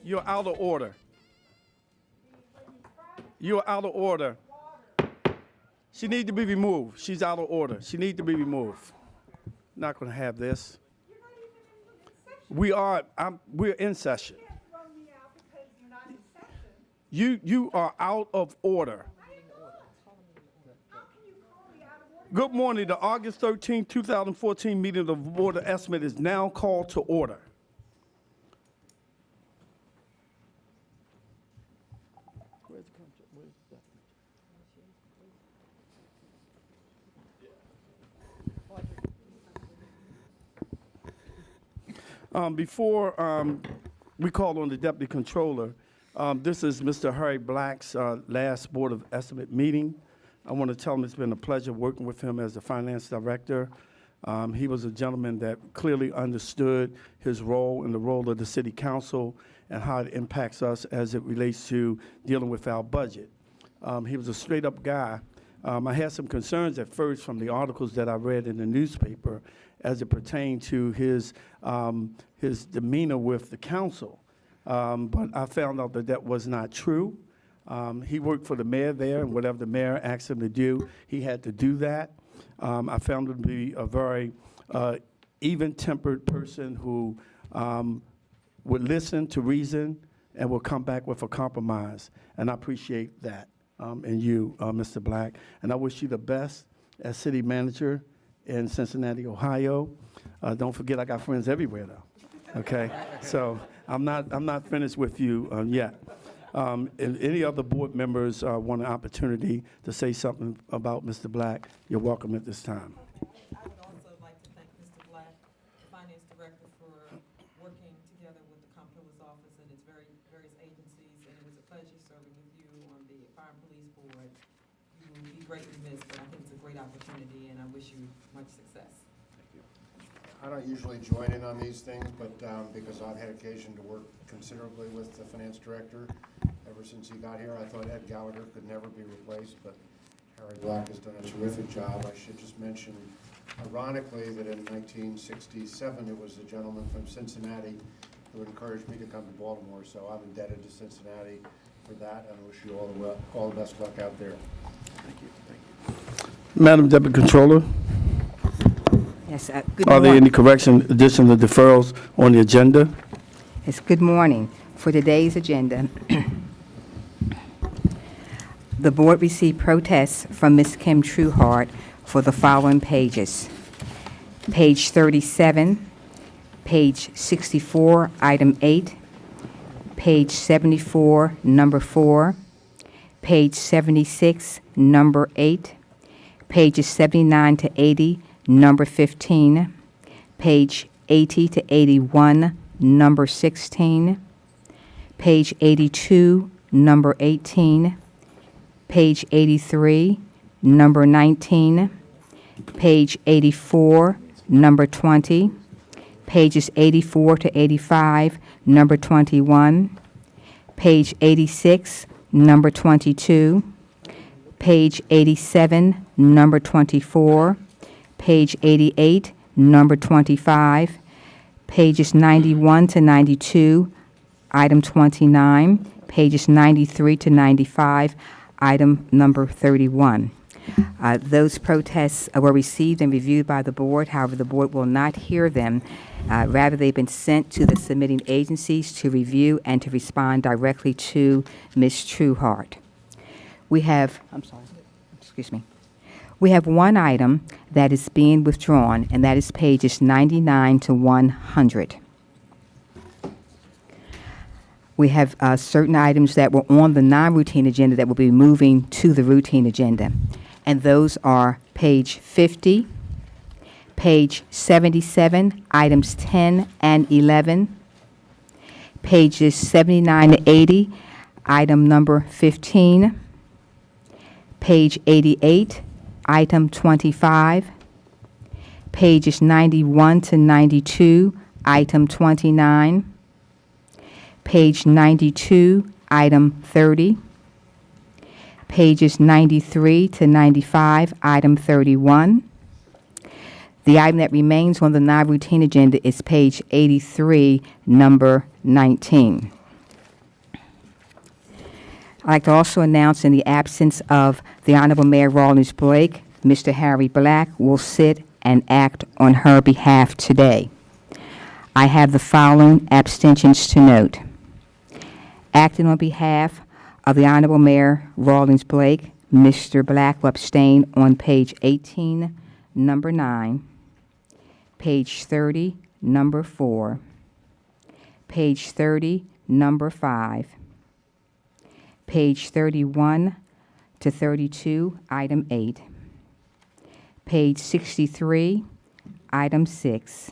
You're out of order. You're out of order. She needs to be removed. She's out of order. She needs to be removed. Not going to have this. We're in session. You are out of order. Good morning. The August 13, 2014 meeting of the Board of Estimate is now called to order. Before we call on the Deputy Controller, this is Mr. Harry Black's last Board of Estimate meeting. I want to tell him it's been a pleasure working with him as the Finance Director. He was a gentleman that clearly understood his role and the role of the City Council and how it impacts us as it relates to dealing with our budget. He was a straight-up guy. I had some concerns at first from the articles that I read in the newspaper as it pertained to his demeanor with the council. But I found out that that was not true. He worked for the mayor there, and whatever the mayor asked him to do, he had to do that. I found him to be a very even-tempered person who would listen to reason and will come back with a compromise. And I appreciate that in you, Mr. Black. And I wish you the best as city manager in Cincinnati, Ohio. Don't forget, I got friends everywhere, though. Okay, so I'm not finished with you yet. If any other board members want an opportunity to say something about Mr. Black, you're welcome at this time. I would also like to thank Mr. Black, the Finance Director, for working together with the Comptroller's Office and its various agencies, and it was a pleasure serving with you on the Fire and Police Board. You will be greatly missed, but I think it's a great opportunity, and I wish you much success. I don't usually join in on these things, but because I've had occasion to work considerably with the finance director ever since he got here, I thought Ed Gallagher could never be replaced, but Harry Black has done a terrific job. I should just mention, ironically, that in 1967, it was a gentleman from Cincinnati who encouraged me to come to Baltimore, so I'm indebted to Cincinnati for that, and I wish you all the best luck out there. Thank you. Thank you. Madam Deputy Controller. Yes, good Are morning. there any corrections, additions, or deferrals on the agenda? Yes, good morning. For today's agenda, the board received protests from Ms. Kim Trueheart for the following pages. Page 37, page 64, item 8, page 74, number 4, page 76, number 8, pages 79 to 80, number 15, page 80 to 81, number 16, page 82, number 18, page 83, number 19, page 84, number 20, pages 84 to 85, number 21, page 86, number 22, page 87, number 24, page 88, number 25, pages 91 to 92, item 29, pages 93 to 95, item number 31. Those protests were received and reviewed by the board. However, the board will not hear them. Rather, they've been sent to the submitting agencies to review and to respond directly to Ms. Trueheart. We have one item that is being withdrawn, and that is pages 99 to 100. We have certain items that were on the non-routine agenda that will be moving to the routine agenda, and those are page 50, page 77, items 10 and 11, pages 79 to 80, item number 15, page 88, item 25, pages 91 to 92, item 29, page 92, item 30, pages 93 to 95, item 31. The item that remains on the non-routine agenda is page 83, number 19. I'd like to also announce, in the absence of the Honorable Mayor Rawlings Blake, Mr. Harry Black will sit and act on her behalf today. I have the following abstentions to note. Acting on behalf of the Honorable Mayor Rawlings Blake, Mr. Black will abstain on page 18, number 9, page 30, number 4, page 30, number 5, page 31 to 32, item 8, page 63, item 6,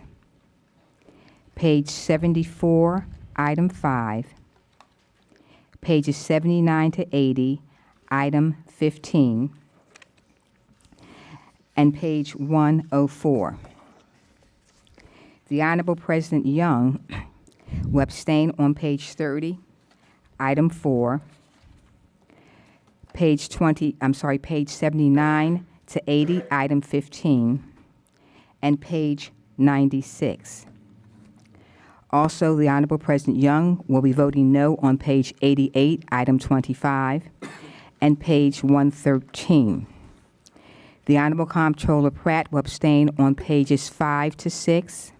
page 74, item 5, pages 79 to 80, item 15, and page 104. The Honorable President Young will abstain on page 30, item 4, page 79 to 80, item 15, and page 96. Also, the Honorable President Young will be voting no on page 88, item 25, and page 113. The Honorable Comptroller Pratt will abstain on pages 5 to 6,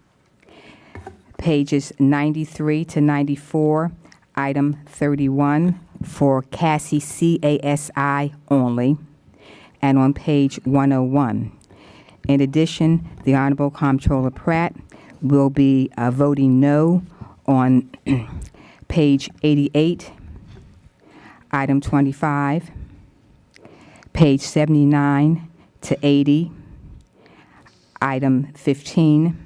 pages 93 to 94, item 31 for Cassie CASI only, and on page 101. In addition, the Honorable Comptroller Pratt will be voting no on page 88, item 25, page 79 to 80, item 15,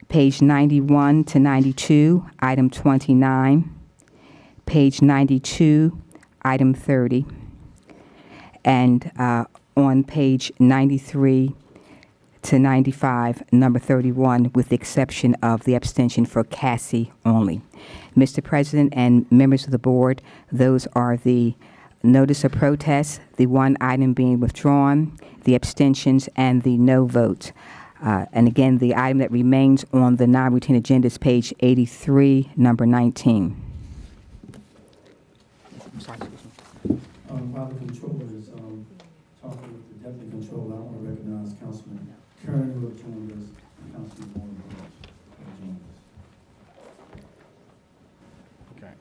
page 91 to 92, item 29, page 92, item 30, and on page 93 to 95, number 31, with the exception of the abstention for Cassie only. Mr. President and members of the board, those are the notice of protest, the one item being withdrawn, the abstentions, and the no vote. And again, the item that remains on the non-routine agenda is page 83, number 19. While the controller is talking with the deputy controller, I want to recognize Councilman Kern, who have joined us, and Councilman Warren Burns, who have joined us. Okay.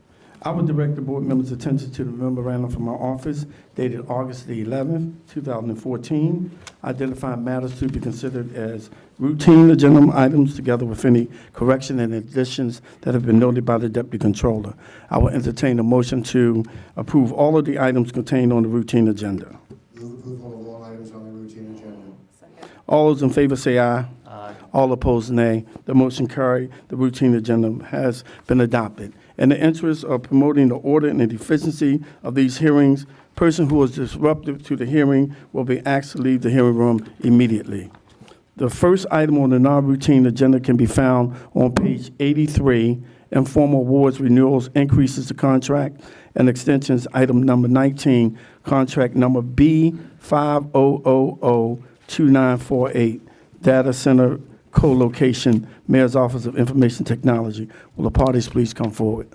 I would direct the board members' attention to the memorandum from my office dated August the 11th, 2014, identifying matters to be considered as routine agenda items together with any correction and additions that have been noted by the deputy controller. I will entertain a motion to approve all of the items contained on the routine agenda. Move approval of all items on the routine agenda. All those in favor say aye. Aye. All opposed, nay. The motion carried. The routine agenda has been adopted. In the interest of promoting the order and the efficiency of these hearings, person who is disruptive to the hearing will be asked to leave the hearing room immediately. The first item on the non-routine agenda can be found on page 83, informal awards, renewals, increases to contract, and extensions, item number 19, contract number B50002948, data center co-location, Mayor's Office of Information Technology. Will the parties please come forward?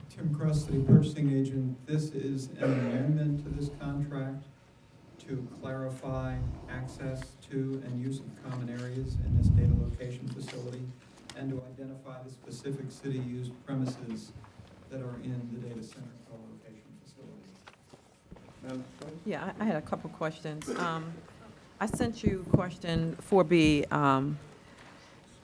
Tim Cross, City Purchasing Agent. This is an amendment to this contract to clarify access to and use of common areas in this data location facility and to identify the specific city-used premises that are in the data center co-location facility. Yeah, I had a couple questions. I sent you question 4B,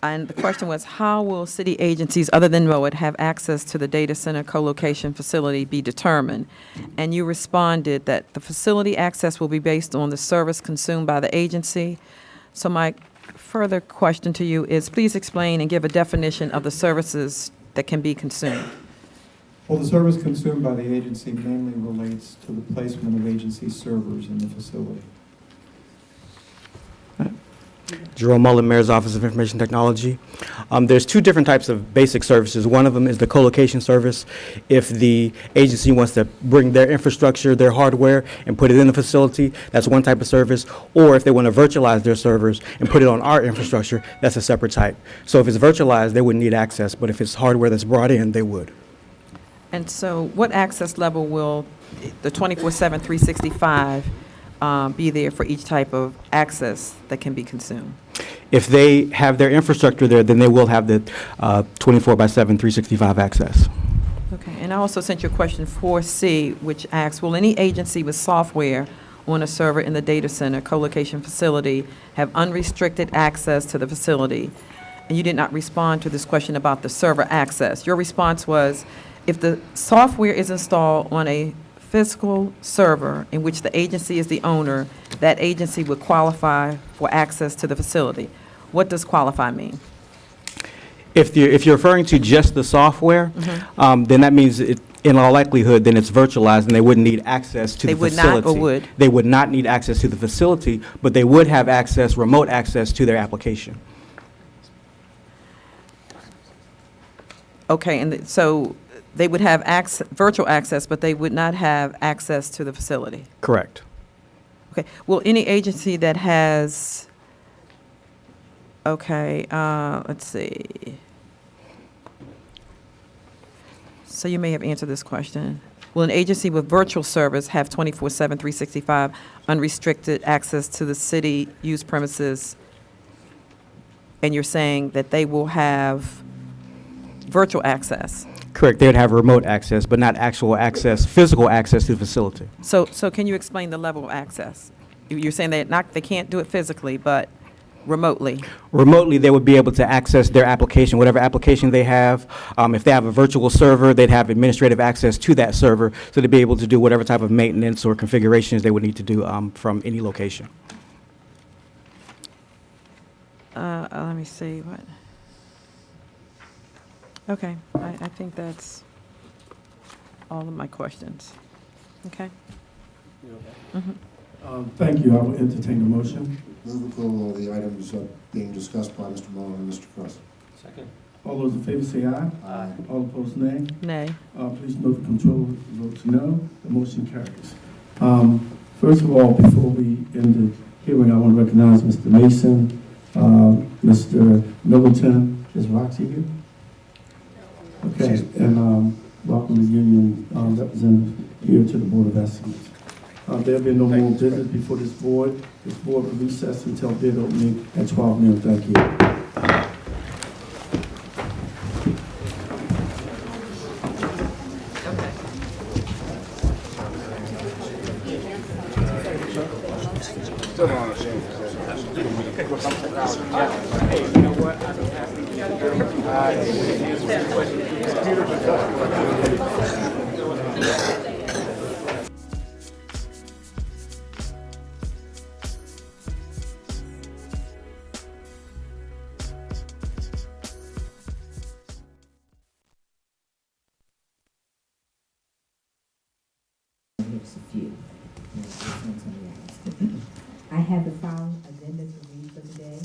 and the question was, how will city agencies other than MOAT have access to the data center co-location facility be determined? And you responded that the facility access will be based on the service consumed by the agency. So my further question to you is, please explain and give a definition of the services that can be consumed. Well, the service consumed by the agency mainly relates to the placement of agency servers in the facility. Jerome Mullen, Mayor's Office of Information Technology. There's two different types of basic services. One of them is the co-location service. If the agency wants to bring their infrastructure, their hardware, and put it in the facility, that's one type of service. Or if they want to virtualize their servers and put it on our infrastructure, that's a separate type. So if it's virtualized, they wouldn't need access, but if it's hardware that's brought in, they would. And so what access level will the 24/7, 365 be there for each type of access that can be consumed? If they have their infrastructure there, then they will have the 24/7, 365 access. Okay, and I also sent you a question 4C, which asks, will any agency with software on a server in the data center co-location facility have unrestricted access to the facility? And you did not respond to this question about the server access. Your response was, if the software is installed on a physical server in which the agency is the owner, that agency would qualify for access to the facility. What does qualify mean? If you're referring to just the software, then that means in all likelihood, then it's virtualized and they wouldn't need access to the They would facility. not or would? They would not need access to the facility, but they would have access, remote access to their application. Okay, and so they would have virtual access, but they would not have access to the facility? Correct. Okay, will any agency that has, okay, let's see. So you may have answered this question. Will an agency with virtual service have 24/7, 365 unrestricted access to the city use premises? And you're saying that they will have virtual access? Correct. They would have remote access, but not actual access, physical access to the facility. So can you explain the level of access? You're saying they can't do it physically, but remotely? Remotely, they would be able to access their application, whatever application they have. If they have a virtual server, they'd have administrative access to that server, so they'd be able to do whatever type of maintenance or configurations they would need to do from any location. Let me see, what? Okay, I think that's all of my questions. Okay? Thank you. I will entertain a motion. Move approval of the items being discussed by Mr. Mullin and Mr. Cross. Second. All those in favor say aye. Aye. All opposed, nay. Nay. Please note the controller votes no. The motion carries. First of all, before we end the hearing, I want to recognize Mr. Mason, Mr. Middleton. Is Roxy here? Okay, and welcome the union representative here to the Board of Estimates. There'll be no more business before this board. This board will recess until bid opening at 12 noon. Thank you. I have the following agenda to read for today.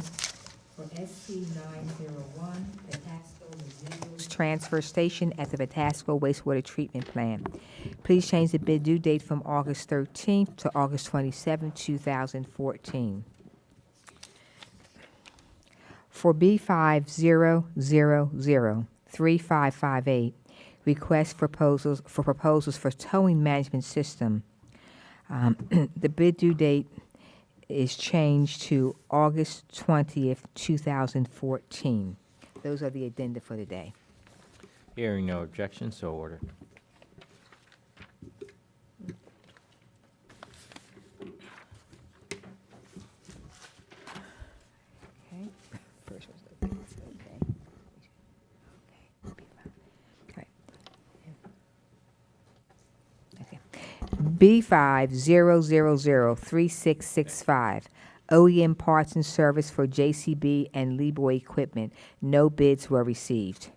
For SC 901, Patapsco Residuals Transfer Station at the Patapsco Wastewater Treatment Plant. Please change the bid due date from August 13th to August 27, 2014. For B50003558, request proposals for towing management system. The bid due date is changed to August 20th, 2014. Those are the addenda for today. Hearing no objection, so ordered. Okay. First was the bids, okay. Okay. B50003665, OEM parts and service for JCB and Leeboy equipment. No bids were received.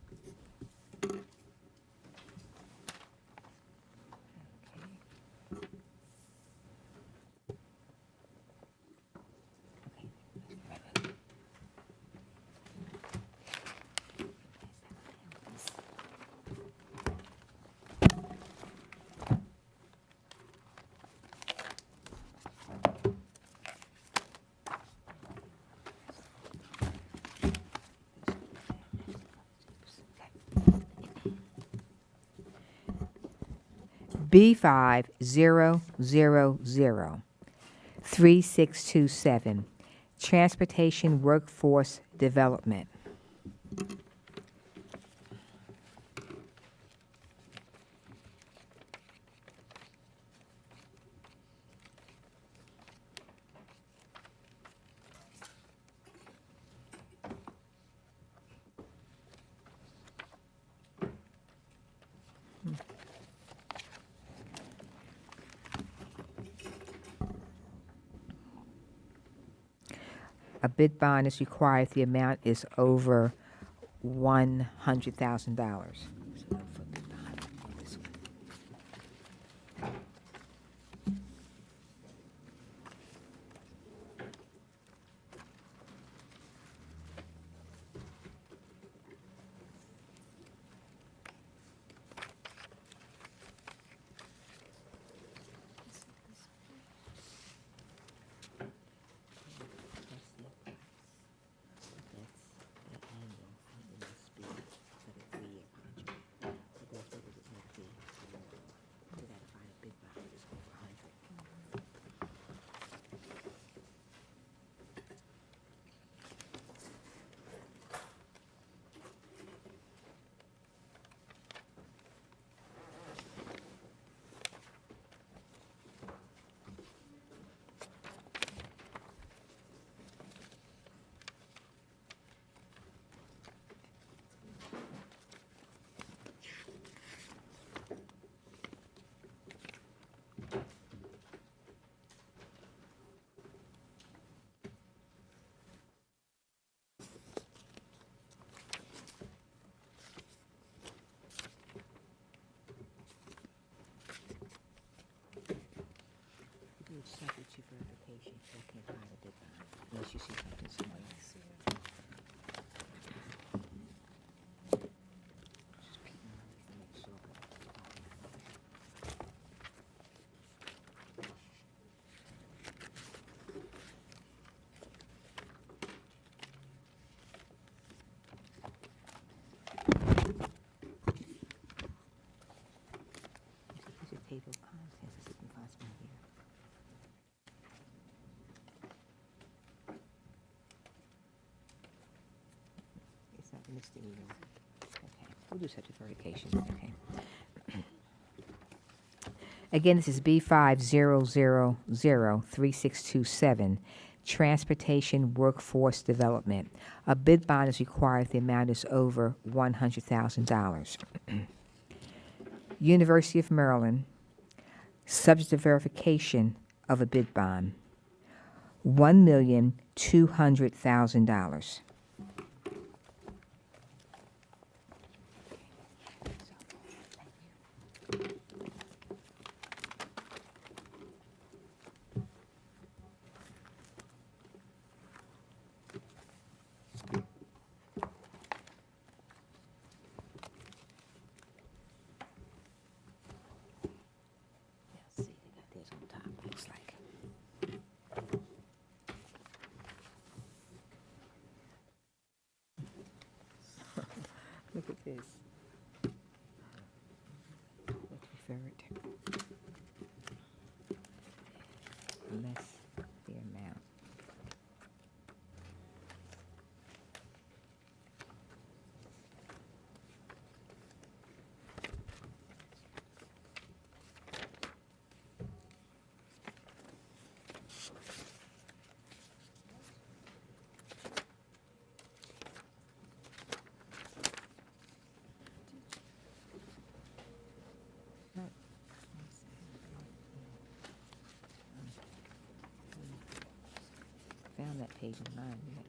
B50003627, Transportation Workforce Development. A bid bond is required if the amount is over $100,000. Table of contents, it's impossible here. It's not listed either. Okay, we'll do such a verification, okay. Again, this is B50003627, Transportation Workforce Development. A bid bond is required if the amount is over $100,000. University of Maryland, subject to verification of a bid bond, $1,200,000. See, they got theirs on top, looks like. Look at this. Let's refer it. Less the amount. Found that page in mine yet,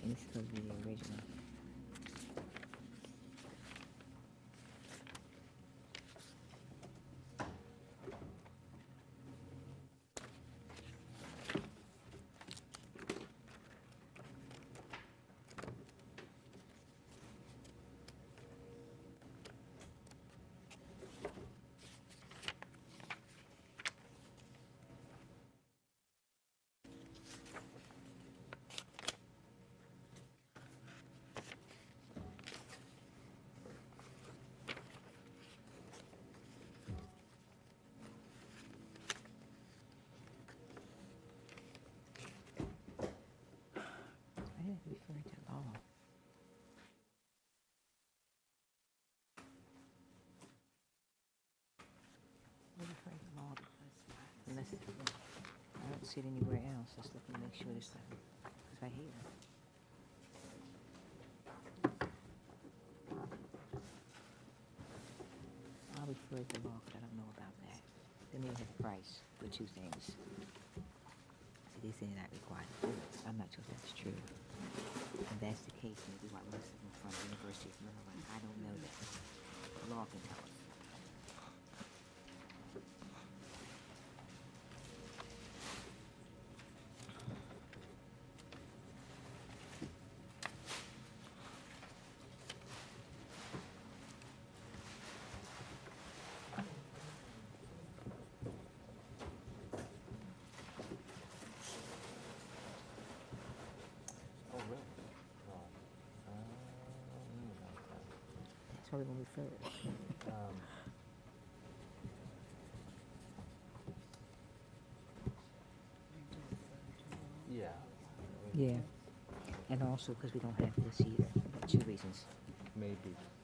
and it's supposed to be the original. I don't see it anywhere else. Let's look and make sure it's right here. I'll refer to law, 'cause I don't know about that. They may have a price for two things. See, they say they're not required to do it. I'm not sure if that's true. If that's the case, maybe what most of them from the University of Maryland, I don't know that. The law can tell us. Oh, really? No. That's why we're gonna refer it. Yeah. Yeah. And also because we don't have this either, for 2 reasons. Maybe,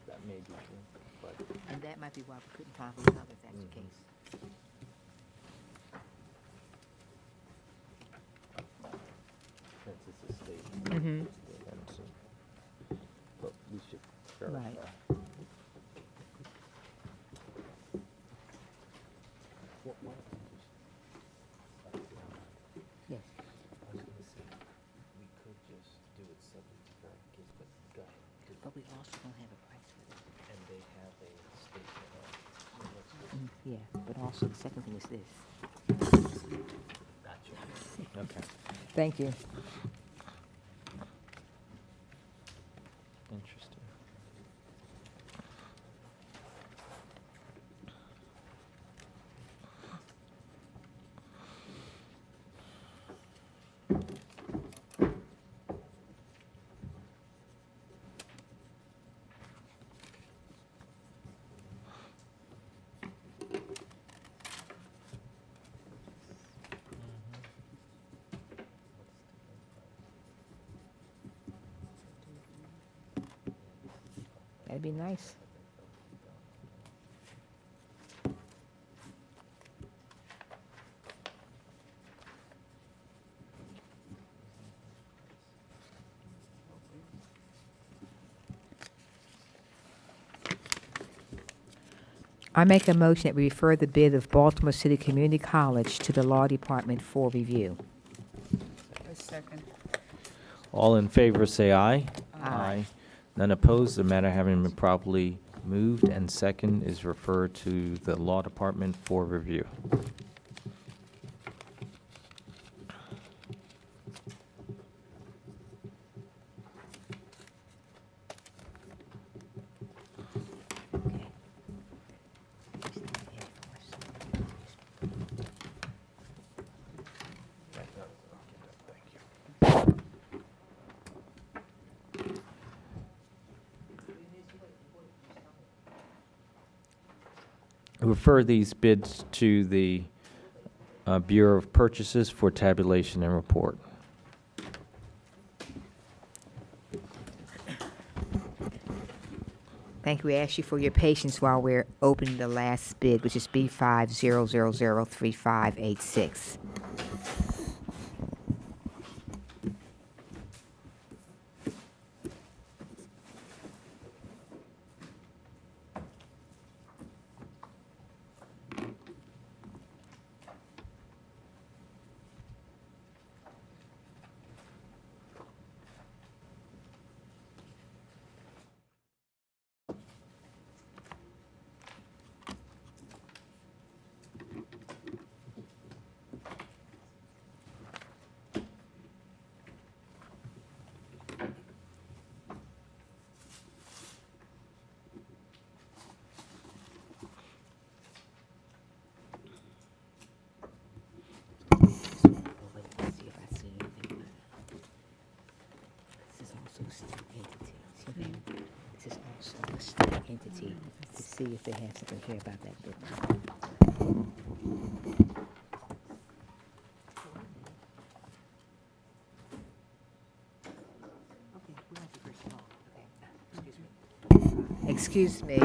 that may be true, but. And that might be why we couldn't probably cover if that's the case. Since it's a state. Mm-hmm. But we should verify. Right. What? Yes. I was gonna say, we could just do it subject to verification, but go ahead. 'Cause- But we also don't have a price for it. And they have a statement of, what's this? Yeah, but also the second thing is this. Gotcha. Okay. Thank you. Interesting. That'd be nice. I make a motion that we refer the bid of Baltimore City Community College to the Law Department for review. Second. All in favor, say aye. Aye. None opposed. The matter having been properly moved and second is referred to the Law Department for review. Okay. Refer these bids to the Bureau of Purchases for tabulation and report. Thank you. We ask you for your patience while we're opening the last bid, which is B50003586. Entity to see if they have something here about that bid. Excuse me.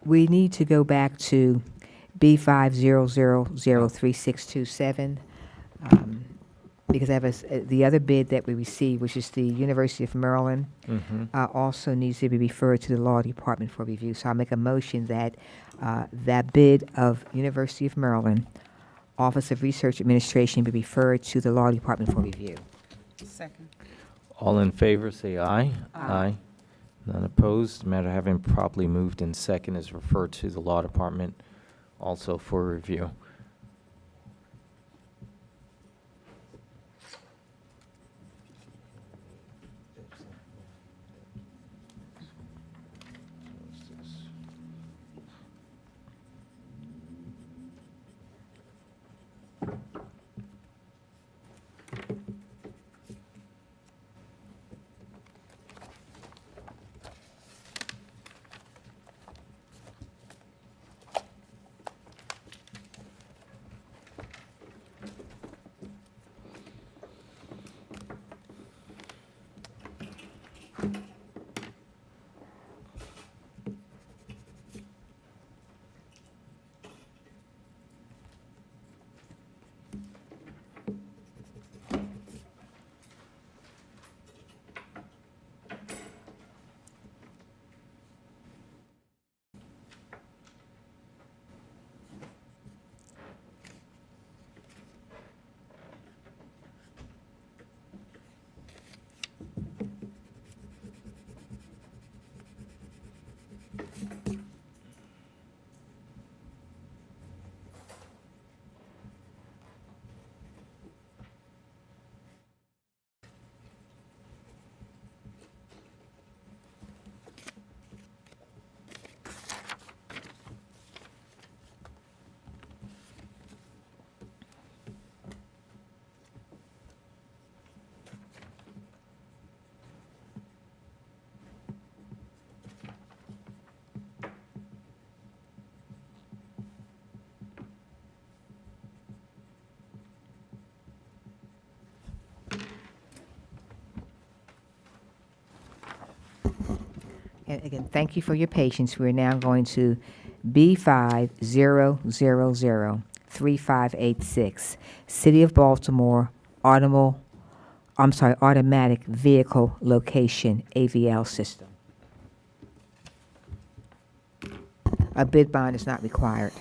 We need to go back to B50003627. Because I have the other bid that we received, which is the University of Maryland, also needs to be referred to the Law Department for review. So I'll make a motion that that bid of University of Maryland, Office of Research Administration, be referred to the Law Department for review. Second. All in favor, say aye. Aye. None opposed. The matter having properly moved in second is referred to the Law Department also for review. And again, thank you for your patience. We're now going to B50003586, City of Baltimore automatic vehicle location, AVL system. A bid bond is not required.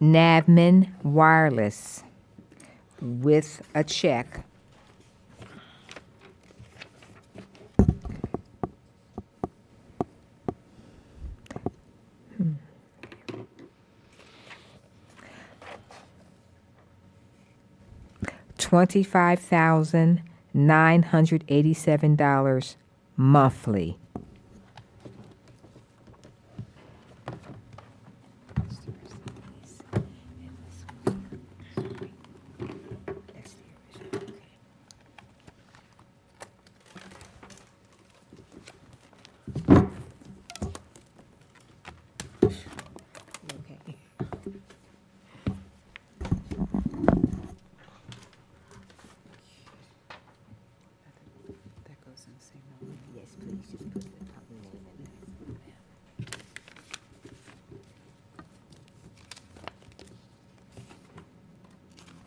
Navman Wireless with a check. $25,987 monthly.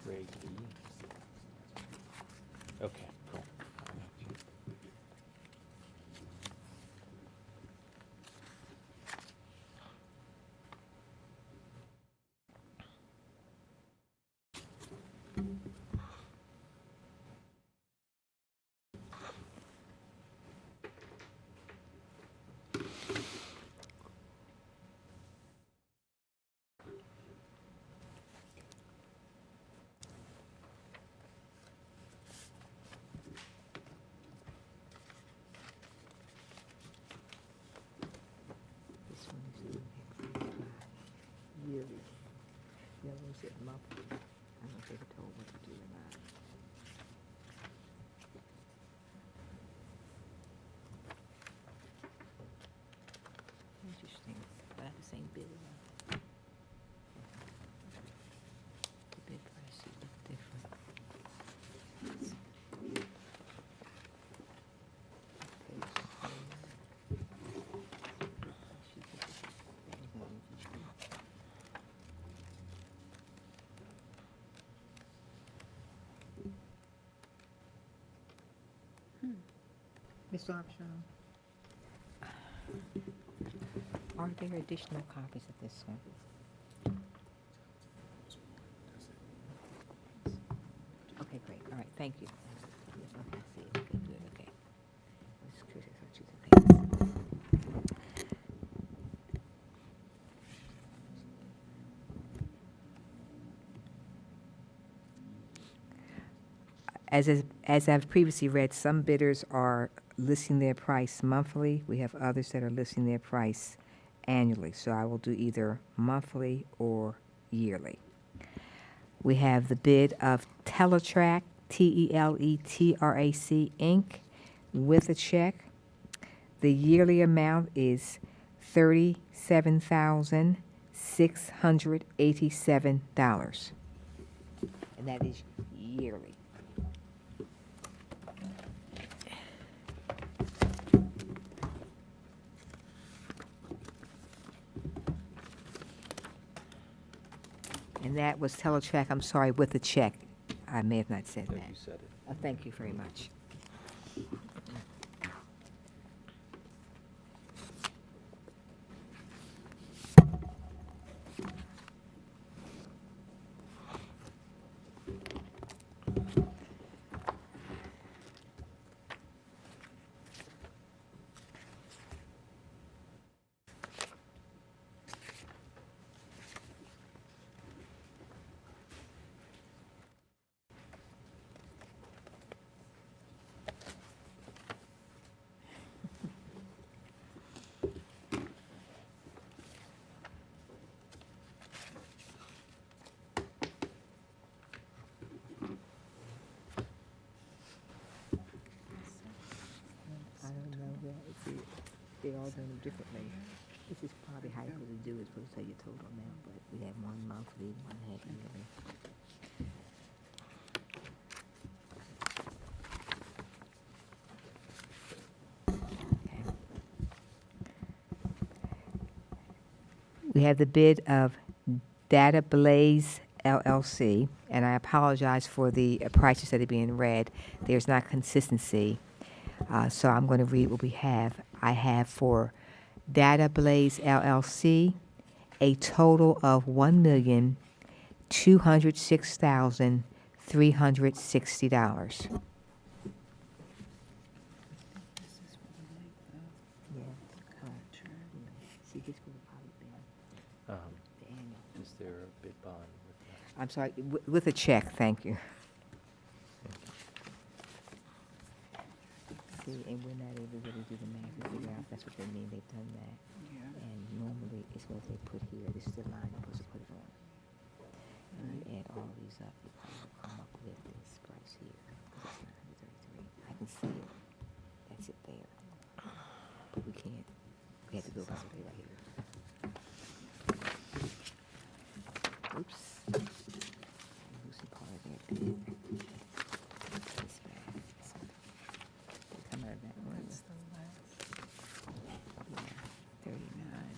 Grade E. Okay, cool. I got you. This one is yearly. The other one said monthly. I don't know if they were told what to do or not. Interesting. I have the same bid as well. The bid price is different. Mr. Armstrong, are there additional copies of this one? Okay, great, all right, thank you. Yes, okay, I see it. Okay, good, okay. I was curious what you think. As I've previously read, some bidders are listing their price monthly. We have others that are listing their price annually. So I will do either monthly or yearly. We have the bid of Teletrac, Teletrac, Inc., with a check. The yearly amount is $37,687. And that is yearly. And that was Teletrac, I'm sorry, with a check. I may have not said No, that. you said it. Thank you very much. I don't know that. They're all done differently. This is probably how you're supposed to do it, supposed to say your total amount, but we have one monthly, one half yearly. Okay. We have the bid of Data Blaze LLC, and I apologize for the prices that are being read. There's not consistency. So I'm going to read what we have. I have for Data Blaze LLC a total of $1,206,360. See, this would have probably been the annual. Is there a bid bond with that? I'm sorry, with a check, thank you. See, and we're not able to really do the math and figure out if that's what they mean, they've done that. Yeah. And normally, it's what they put here, this is the line you're supposed to put it on. And you add all these up, you probably come up with this price here, 'cause it's 933. I can see it, that's it there. But we can't, we have to go by what they right here. Oops. I'm losing part of that bid. This bad. They come out of that one. What's the last? Yeah, 39.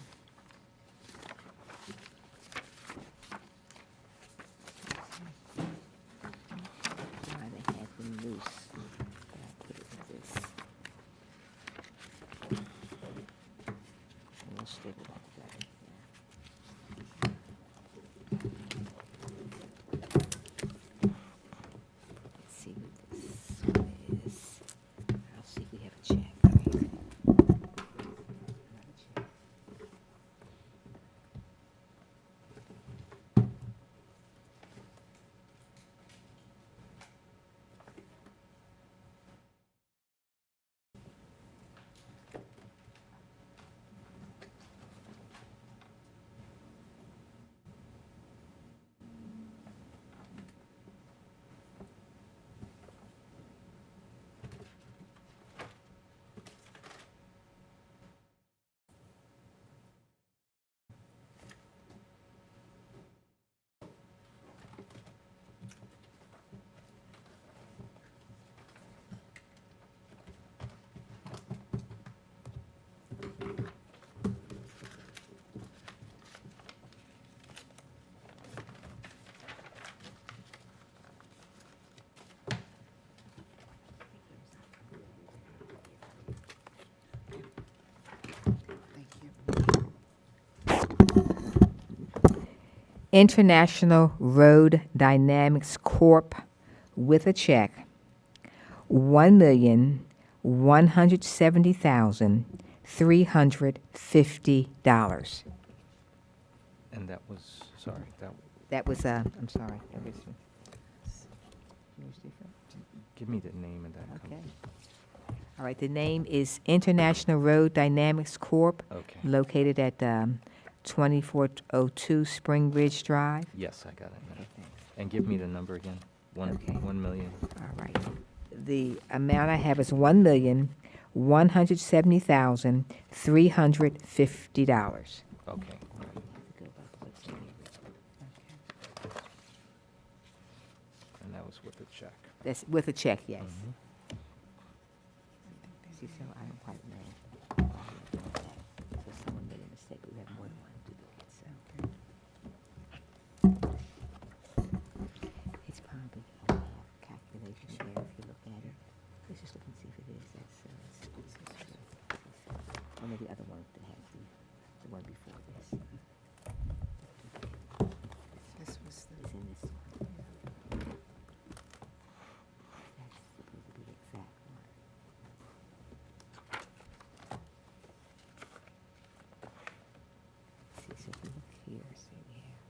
International Road Dynamics Corp. with a check, $1,170,350. And that was, sorry, That was, I'm sorry, that was, give me the name of that okay. company. All right, the name is International Road Dynamics Corp., Okay. located at 2402 Spring Ridge Drive. Yes, I got it now. Okay, thanks. And give me the number again. Okay. 1 million. All right. The amount I have is $1,170,350. Okay. And that was with the check. That's with a check, yes. Mhm. See, so I don't quite know. So someone made a mistake. We have more than one duplicate, so. It's probably a calculation there if you look at it. Let's just look and see if it is. Or maybe the other one that has the one before this. This was the. It's in this one. That's supposed to be the exact one. See, so if you look here, see, we have,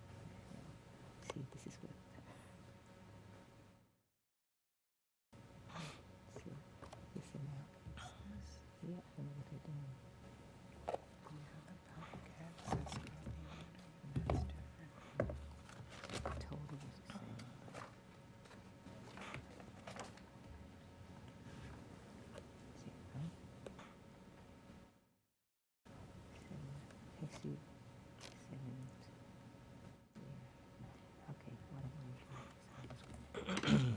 see, this is what. See, this amount. Yeah, I don't know what they're doing. Total was the same. See, right? Seven, see, 7, yeah. Okay, what am I doing?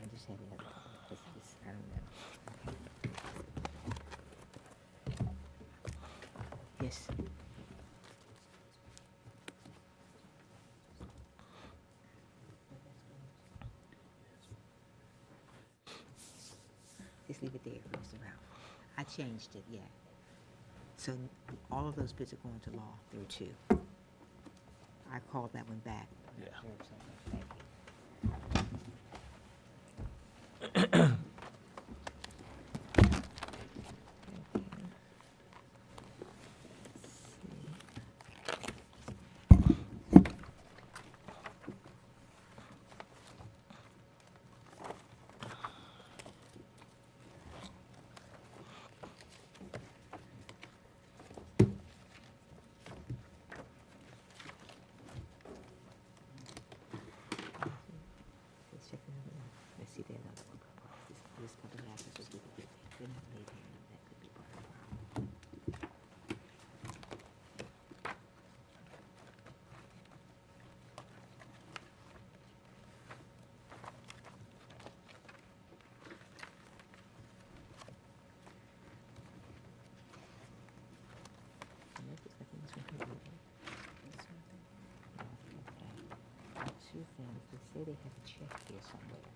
I just had the other one, because this, I don't know. Okay. Yes. Just leave it there, Mr. Ralph. I changed it, yeah. So all of those bids are going to law. There were 2. I called that one back. Yeah. Thank you. Let's check another one. Let's see the other one. This public access was good. They're not laid here. That could be part of the problem. And this is- I think this one could be it. Two things, they say they have a check here somewhere.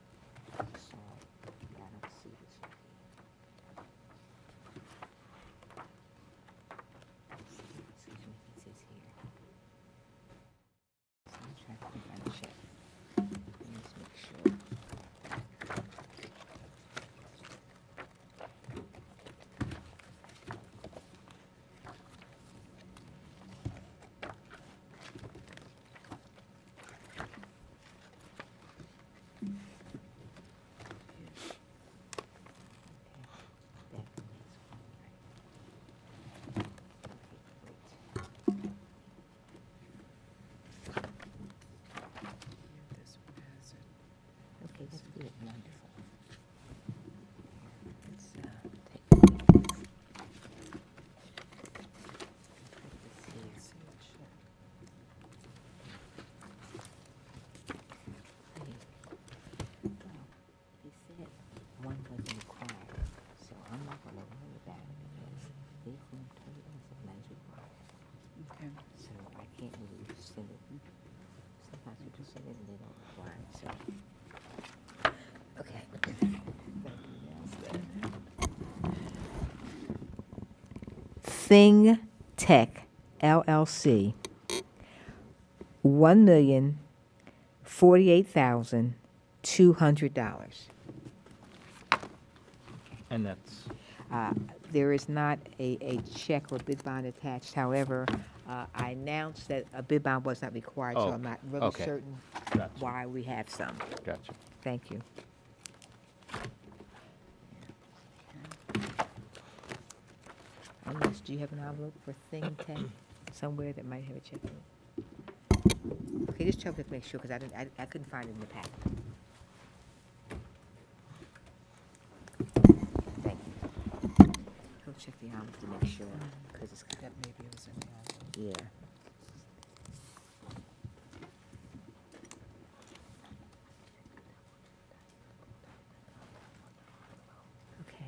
So, I don't see the check here. Excuse me, it says here. So I'm trying to find the check. Let me just make sure. That one is one, right? Okay, great. This one has it. Okay, that's good, wonderful. Let's take a look at this. Put this See here. a check. Well, they said one wasn't required, so I'm not gonna worry about it because they from told us that one's required. Okay. So I can't really send it. Sometimes we just send it and they don't require it, so. Okay. Thing Tech LLC $1,048,200. And that's, There is not a check or bid bond attached. However, I announced that a bid bond was not required, so Oh, I'm not really okay. certain gotcha, why we have some. gotcha. Thank you. Unless, do you have an envelope for Thing Tech somewhere that might have a check in it? Okay, just check to make sure, because I couldn't find it in the packet. Thank you. Go check the envelope to make sure, because it's That maybe it was in the envelope. yeah. Okay.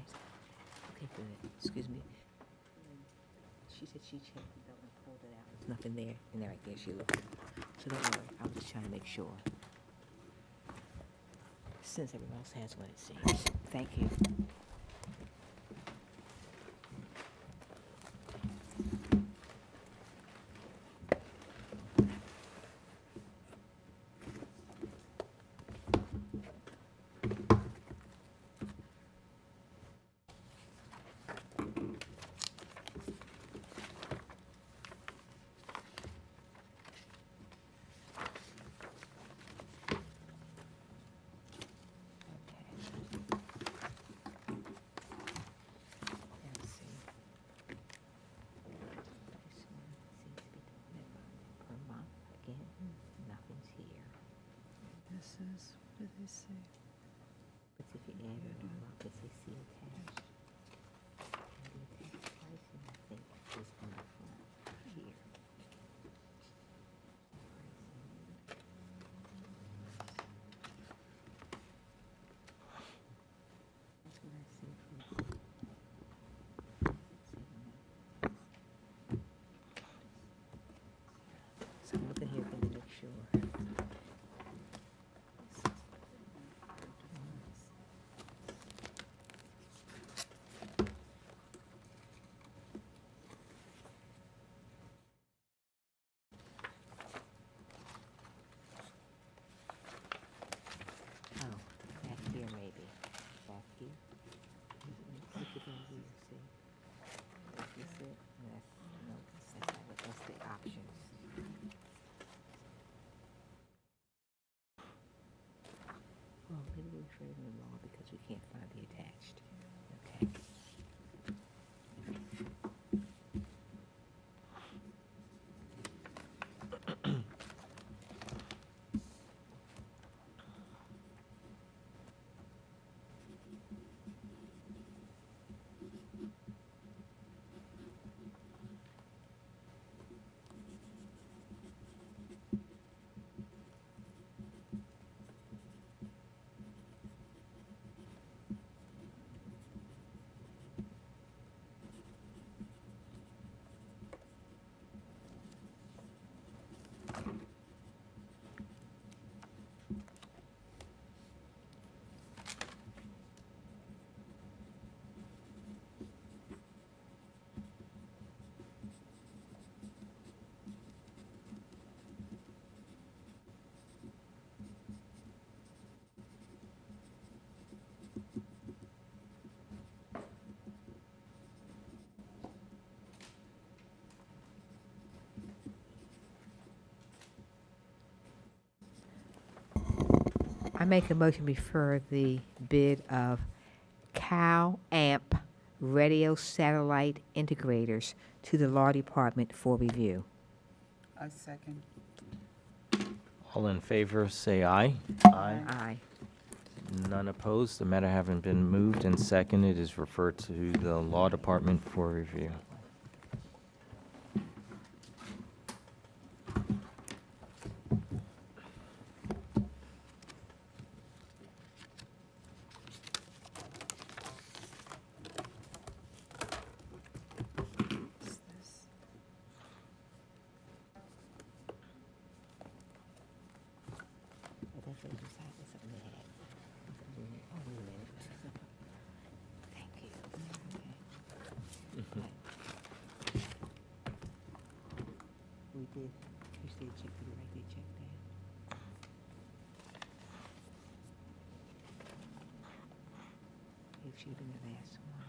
Okay, good. Excuse me. She said she checked it out and pulled it out. There's nothing there. And there, right there, she looked. So don't worry. I was just trying to make sure. Since everyone else has what it seems. Thank you. Let's see. This one seems to be per month. Again, nothing's here. This is, what did they say? But if you add it all up, it's a C attached. And the attached pricing, I think, is on the front here. That's what I see. So I'm looking here to make sure. Oh, back here maybe. Back here. Look at those here, see? Is this it? No, that's not it. That's the options. Well, maybe we're trading them all because we can't find the attached. Okay. I make a motion to refer the bid of Cal Amp Radio Satellite Integrators to the Law Department for review. A second. All in favor, say aye. Aye. None opposed. The matter having been moved and seconded is referred to the Law Department for review. What's this? But that's what you decided, that's something they had. Oh, wait a minute. Thank you. Okay. Right. should have been the last one.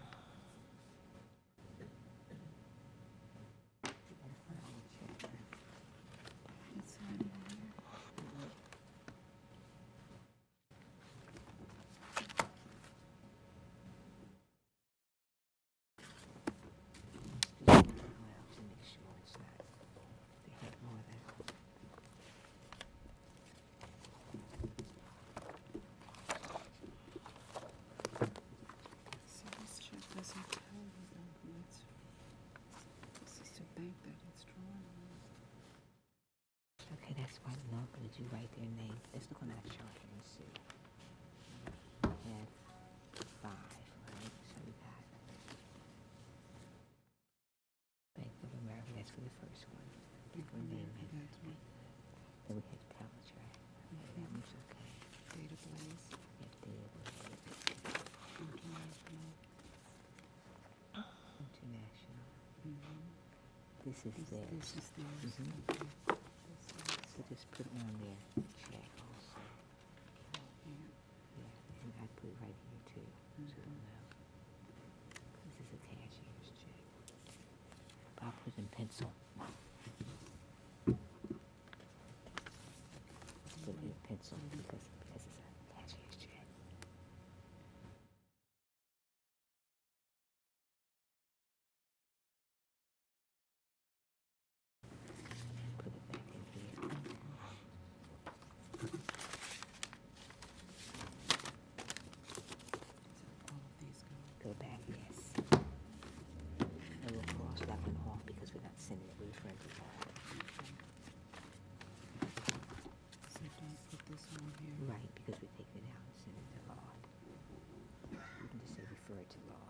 Well, to make sure it's not, they had more than. See, this check doesn't tell you though who it's, this is the bank that it's drawn on. Okay, that's why normally you write their name. Let's look on that chart here and see. We had 5, right? So we got Bank of America, that's for the first one. Different name. That's me. Then we had Caltrack. Okay, that one's okay. Data Blaze, We have Data, International. International. Mhm. This is theirs. This is theirs. Mhm. Okay. This is, So just put on their check also. yeah. Yeah, and I put it right here too, so Mhm. you'll know. This is a cashier's check. But I'll put it in pencil. Put it in pencil because it's a cashier's check. Put it back in here. All of these go. Go back, yes. And we'll cross that one off because we're not sending it, we're referring to that. So don't put this on here. Right, because we're taking it out and sending it to law. You can just say refer to law.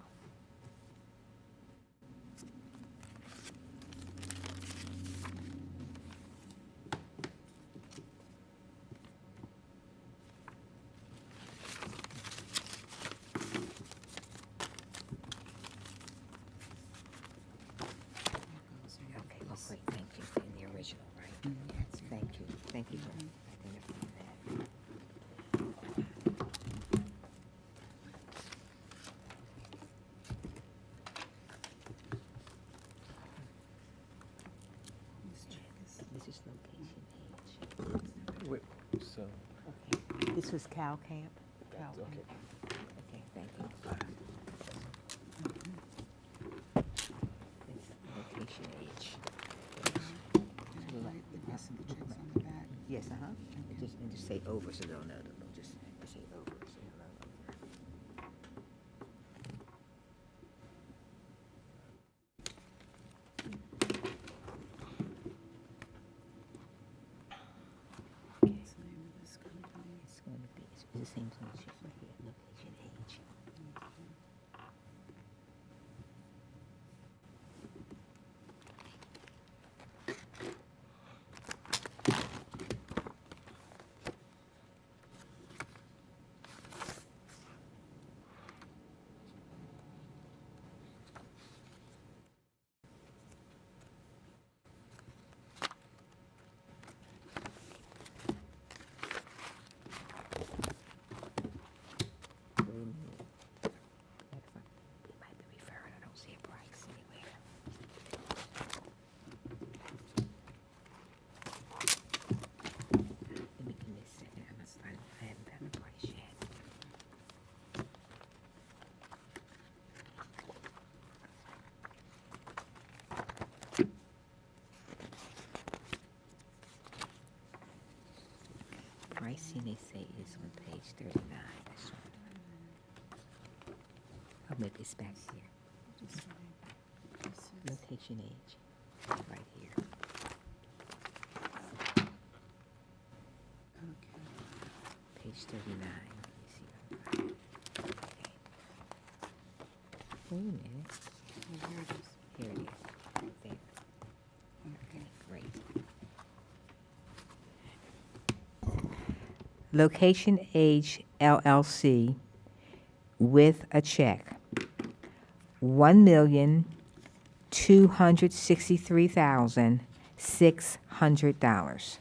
There goes here. Okay, well, great, thank you, in the original, right? Yes, thank you for identifying that. Whose check is, This is location H. Wait, so, Okay, this was Cal Camp? Cal Camp. Okay, thank you. This location H. and write the rest of the checks on the back. Yes, uh-huh. And just say over so they'll know, they'll just say over, so they'll know. Okay. What's the name of this company? It's going to be, it's the same thing as right here, location H. Wait a minute. It might be referred, I don't see a price anywhere. Let me give me a second, I haven't found a price yet. Pricing, they say, is on page 39. That's right. I'll make this back here. This is, Location H, right here. okay. Page 39. Let me see. Okay. Wait a minute. Oh, here it is. Here it is. Right there. Okay. Great. Location H LLC with a check. $1,263,600.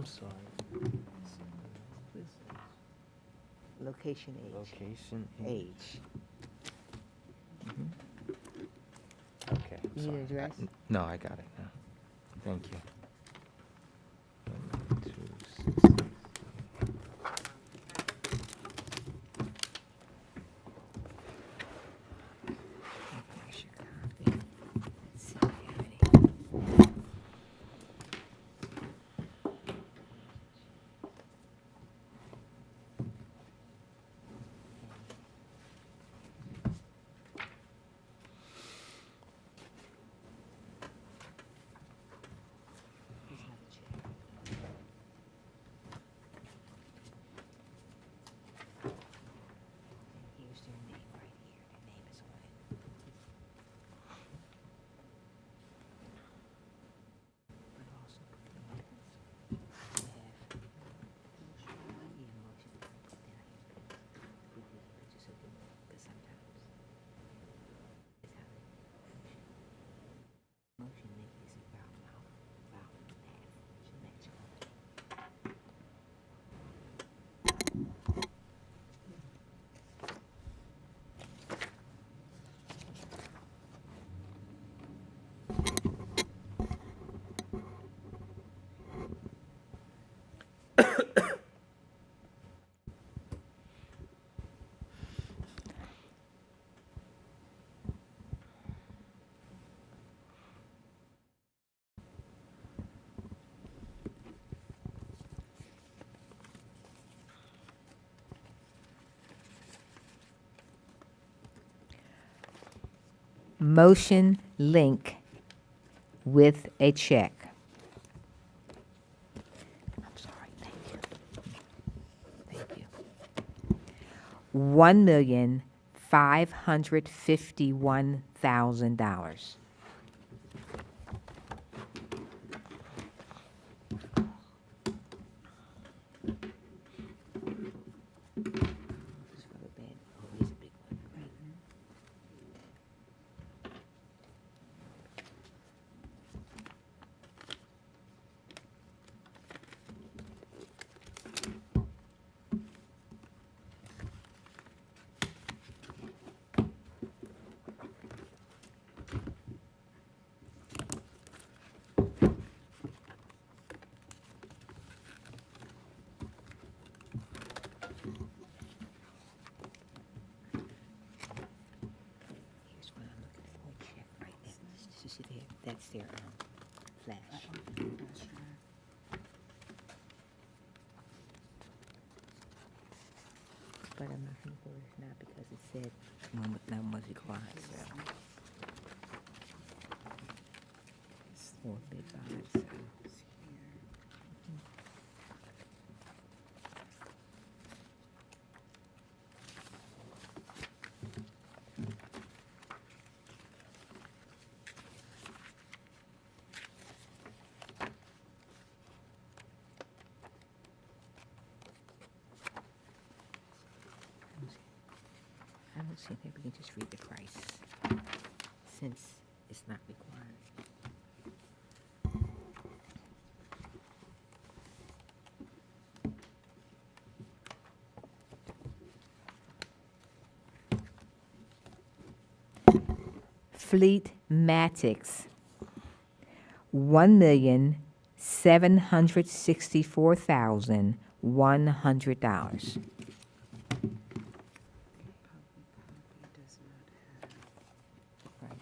I'm sorry. Location age. Location. Age. Okay. I'm You need an sorry. address? No, I got it now. Thank you. 1, 2, 6. Here's your copy. Let's see if we have any. Here's another check. Here's their name right here. Their name is on it. But also put the ones we have. Yeah, motion. Put down here. Put these pictures so they know, 'cause sometimes it's how they motion make is about mouth, vowel and half. Should match all that. Motion link with a check. I'm sorry, thank you. Thank you. $1,551,000. This is for the bed. Oh, he's a big one, right? Here's what I'm looking for. Check right there. This is their, that's their flash. But I'm not gonna go with now because it said no was required, so. Four big odds, so. I don't see if we can just read the price, since it's not required. Fleetmatics, $1,764,100. Right.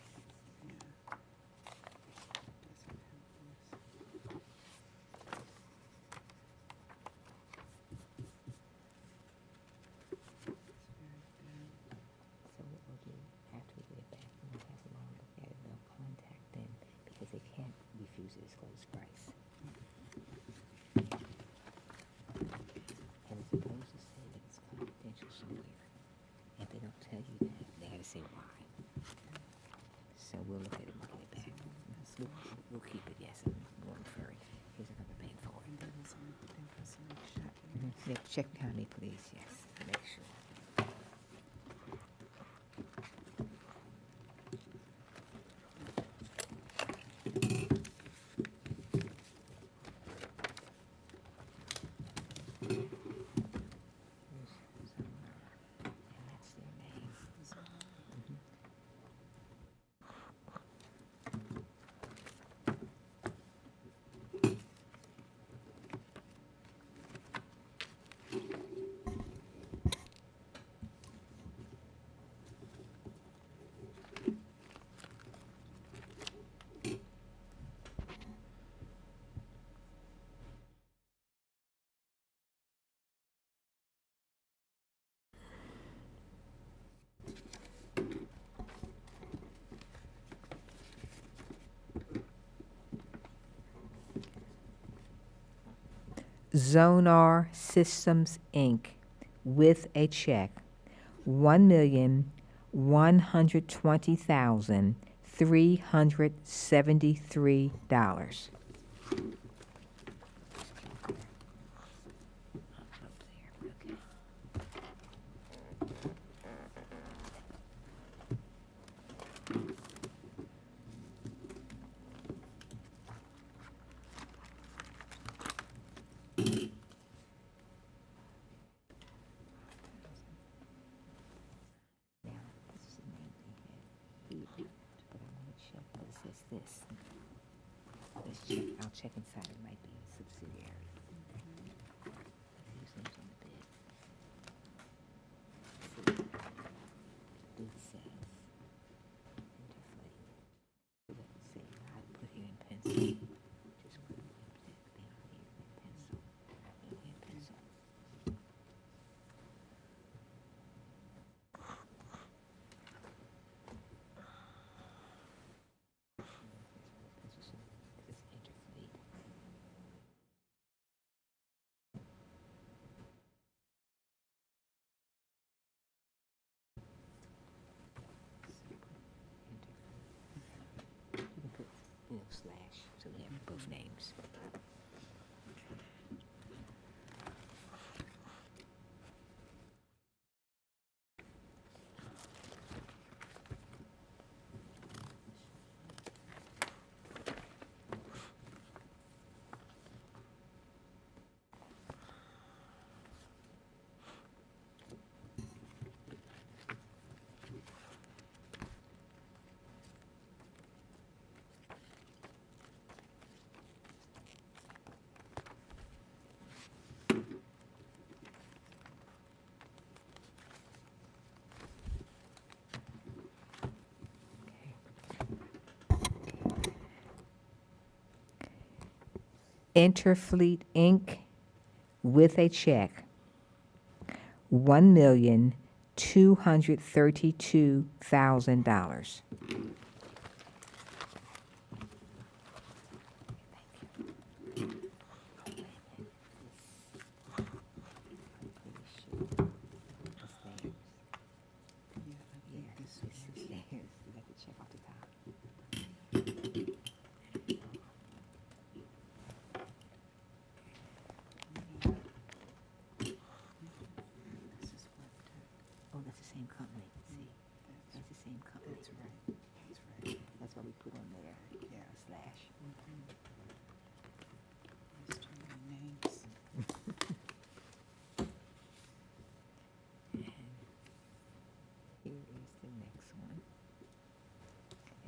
So what we'll do, after we get it back, we'll have them all look at it, they'll contact them, because they can't refuse to disclose price. And it's supposed to say that it's confidential somewhere. If they don't tell you that, they gotta say why. So we'll look at it and get it back. We'll keep it, yes, and we'll refer it. Here's another bank for it. Yeah, check county, please, yes, make sure. Zonar Systems, Inc., with a check, $1,120,373. Up there, okay. Now, this is the name they had here, but I want to check what it says this. Let's check, I'll check inside, it might be a subsidiary. Whose name's on the bid? It says, Interflate. It doesn't say, I put here in pencil. Just put it down here in pencil. In pencil. This is Interflate. You can put, slash, so we have both names. Interfleet, Inc., with a check, $1,232,000. Oh, that's the same company, see? That's the same company. That's right. That's right. That's why we put on there, a slash. There's too many names. Here is the next one.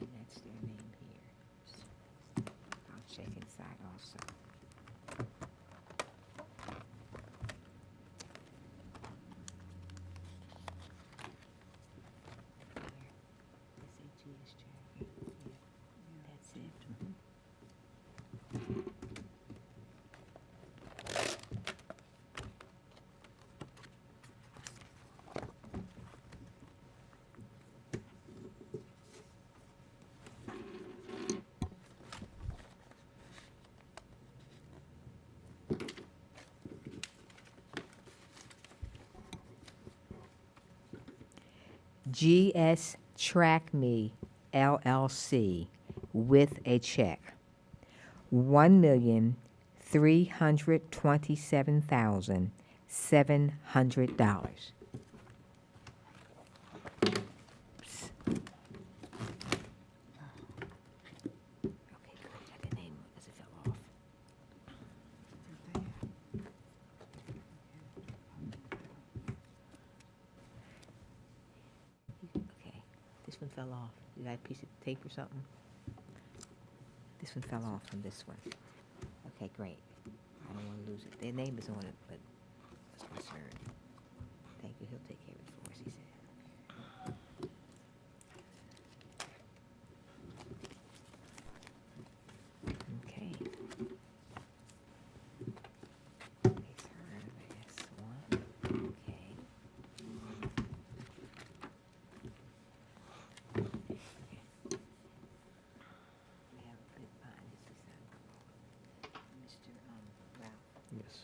And that's their name here. I'll check inside also. Here. SAGS traffic. Yeah. That's it. GS Track Me, LLC, with a check, $1,327,700. Okay, good. I got the name as it fell off. Okay, this one fell off. You got a piece of tape or something? This one fell off from this one. Okay, great. I don't want to lose it. Their name is on it, but that's concerned. Thank you. He'll take care of it for us, he said. Okay. It's her last one. Okay. We have a good bind. This is Mr. Ralph. Yes.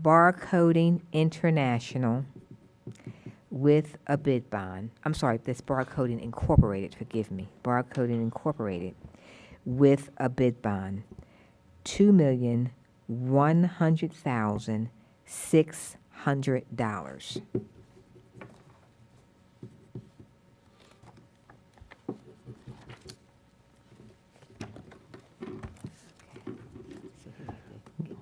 Barcoding International with a bid bond. I'm sorry, that's Barcoding Incorporated, forgive me. Barcoding Incorporated with a bid bond. $2,100,600.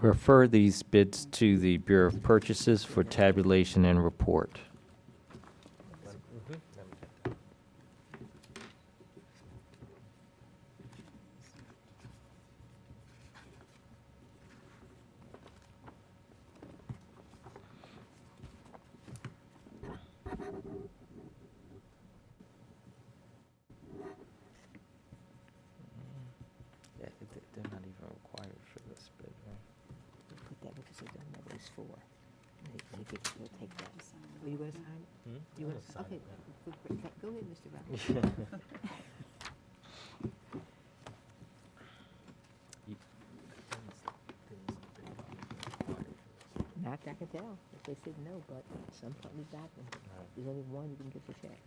Refer these bids to the Bureau of Purchases for tabulation and report. Yeah, they're not even required for this bid, right? Put that because they don't know what it's for. We'll take that. Are you gonna sign it? You I'm gonna gonna sign okay, it, go ahead, Mr. Roberts. Not that I can tell, if they said no, but some companies got them. There's only one you can get the check.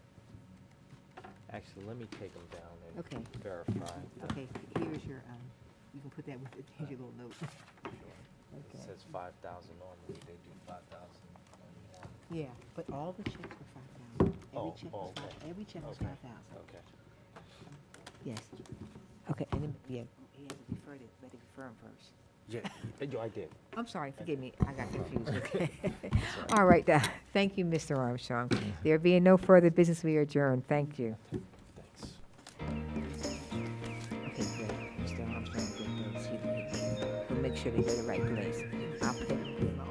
Actually, let me take them down and Okay. verify. Okay, here's your, you can put that with the digital note. It Okay. says 5,000 normally, they do 5,000. Yeah, but all the checks were 5,000. Oh, oh, okay. Every check was Okay. 5,000. Okay. Yes. Okay, and then, yeah, he has to defer it, let it confirm first. Yeah, I did. I'm sorry, forgive me, I got confused, okay. All right, thank you, Mr. Armstrong. There being no further business, we adjourn. Thank you. Thanks. Okay, great. Mr. Armstrong, get those, he'll make sure they go to the right place. I'll put them in my